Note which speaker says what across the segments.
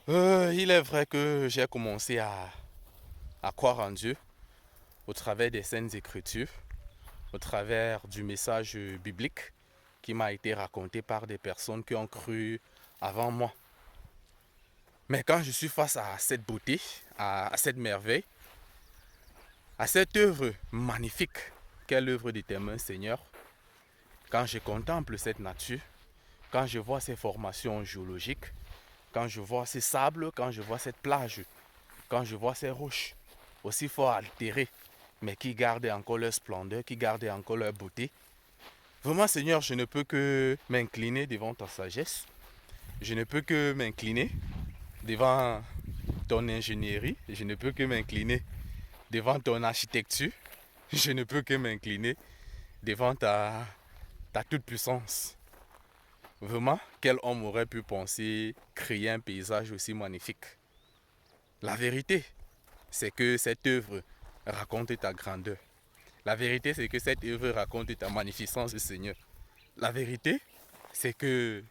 Speaker 1: Il est vrai que j'ai commencé à croire en Dieu au travers des Saintes Écritures, au travers du message biblique qui m'a été raconté par des personnes qui ont cru avant moi. Mais quand je suis face à cette beauté, à cette merveille, à cette œuvre magnifique qu'est l'œuvre de tes mains, Seigneur, quand je contemple cette nature, quand je vois ces formations géologiques, quand je vois ces sables, quand je vois cette plage, quand je vois ces roches aussi fort altérées, mais qui gardaient encore leur splendeur, qui gardaient encore leur beauté. Vraiment, Seigneur, je ne peux que m'incliner devant ta sagesse. Je ne peux que m'incliner devant ton ingénierie. Je ne peux que m'incliner devant ton architecture. Je ne peux que m'incliner devant ta toute-puissance. Vraiment, quel homme aurait pu penser créer un paysage aussi magnifique? La vérité, c'est que cette œuvre raconte ta grandeur. La vérité, c'est que cette œuvre raconte ta magnificence, Seigneur. La vérité, c'est que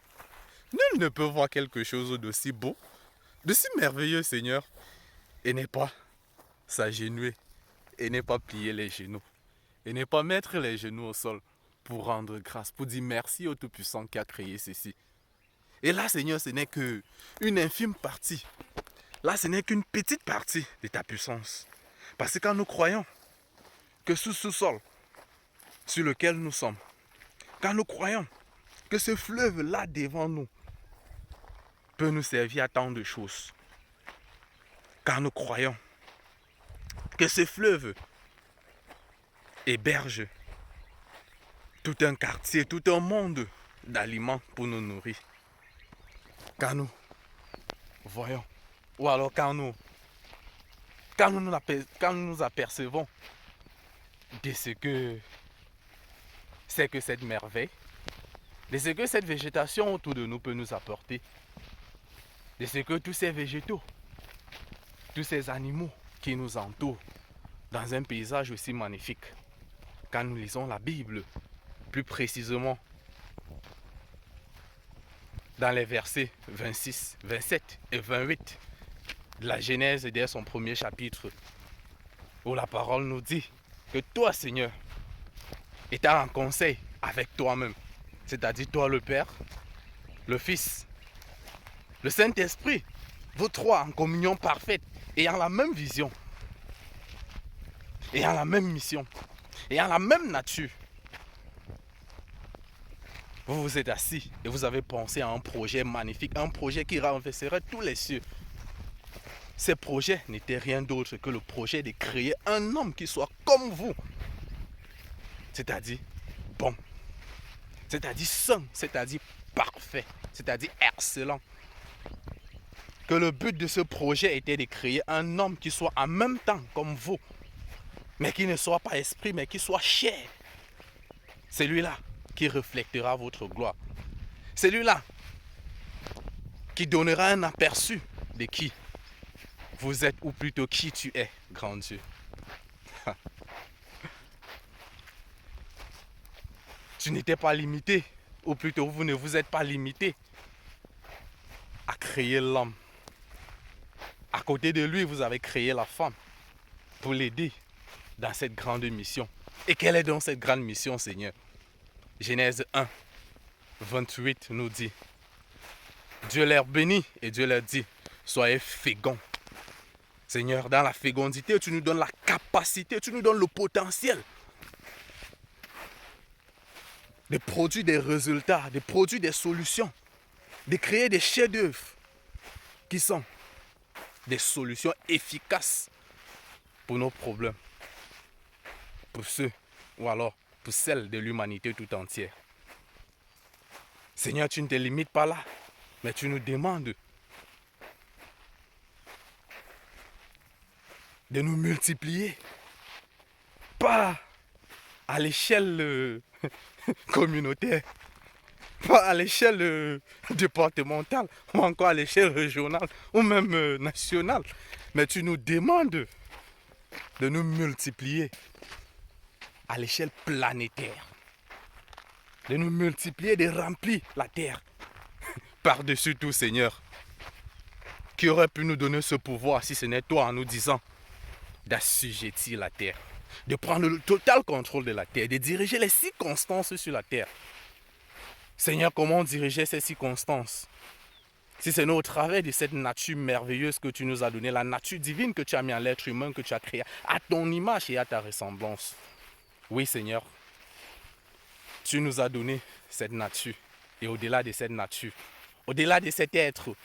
Speaker 1: nul ne peut voir quelque chose d'aussi beau, de si merveilleux, Seigneur, et n'est pas s'agenouiller, et n'est pas plier les genoux, et n'est pas mettre les genoux au sol pour rendre grâce, pour dire merci au Tout-Puissant qui a créé ceci. Et là, Seigneur, ce n'est qu'une infime partie. Là, ce n'est qu'une petite partie de ta puissance. Parce que quand nous croyons que sous ce sol sur lequel nous sommes, quand nous croyons que ce fleuve-là devant nous peut nous servir à tant de choses, quand nous croyons que ce fleuve héberge tout un quartier, tout un monde d'aliments pour nous nourrir, quand nous voyons, ou alors quand nous nous apercevons de ce que c'est que cette merveille, de ce que cette végétation autour de nous peut nous apporter, de ce que tous ces végétaux, tous ces animaux qui nous entourent dans un paysage aussi magnifique. Quand nous lisons la Bible, plus précisément dans les versets 26, 27 et 28 de la Genèse dès son premier chapitre, où la parole nous dit que toi, Seigneur, étant en conseil avec toi-même, c'est-à-dire toi le Père, le Fils, le Saint-Esprit, vous trois en communion parfaite, ayant la même vision, ayant la même mission, ayant la même nature, vous vous êtes assis et vous avez pensé à un projet magnifique, un projet qui renverserait tous les cieux. Ces projets n'étaient rien d'autre que le projet de créer un homme qui soit comme vous, c'est-à-dire bon, c'est-à-dire saint, c'est-à-dire parfait, c'est-à-dire excellent. Que le but de ce projet était de créer un homme qui soit en même temps comme vous, mais qui ne soit pas esprit, mais qui soit chair. Celui-là qui reflètera votre gloire. Celui-là qui donnera un aperçu de qui vous êtes, ou plutôt qui tu es, grand Dieu. Tu n'étais pas limité, ou plutôt vous ne vous êtes pas limité à créer l'homme. À côté de lui, vous avez créé la femme pour l'aider dans cette grande mission. Et quelle est donc cette grande mission, Seigneur? Genèse 1, 28 nous dit, Dieu leur bénit et Dieu leur dit, soyez féconds. Seigneur, dans la fécondité, tu nous donnes la capacité, tu nous donnes le potentiel de produire des résultats, de produire des solutions, de créer des chefs-d'œuvre qui sont des solutions efficaces pour nos problèmes, pour ceux ou alors pour celles de l'humanité tout entière. Seigneur, tu ne te limites pas là, mais tu nous demandes de nous multiplier, pas à l'échelle communautaire, pas à l'échelle départementale, ou encore à l'échelle régionale, ou même nationale, mais tu nous demandes de nous multiplier à l'échelle planétaire, de nous multiplier, de remplir la terre par-dessus tout, Seigneur. Qui aurait pu nous donner ce pouvoir si ce n'est toi en nous disant d'assujettir la terre, de prendre le total contrôle de la terre, de diriger les circonstances sur la terre. Seigneur, comment diriger ces circonstances? Si c'est nous au travers de cette nature merveilleuse que tu nous as donnée, la nature divine que tu as mis en l'être humain, que tu as créé à ton image et à ta ressemblance. Oui, Seigneur, tu nous as donné cette nature. Et au-delà de cette nature, au-delà de cet être,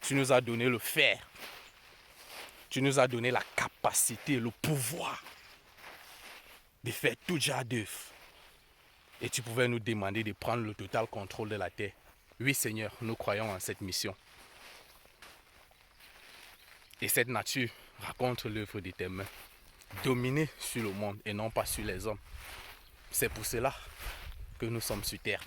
Speaker 1: tu nous as donné le faire. Tu nous as donné la capacité, le pouvoir de faire tout genre d'œuvre. Et tu pouvais nous demander de prendre le total contrôle de la terre. Oui, Seigneur, nous croyons en cette mission. Et cette nature raconte l'œuvre de tes mains. Dominer sur le monde et non pas sur les hommes. C'est pour cela que nous sommes sur terre.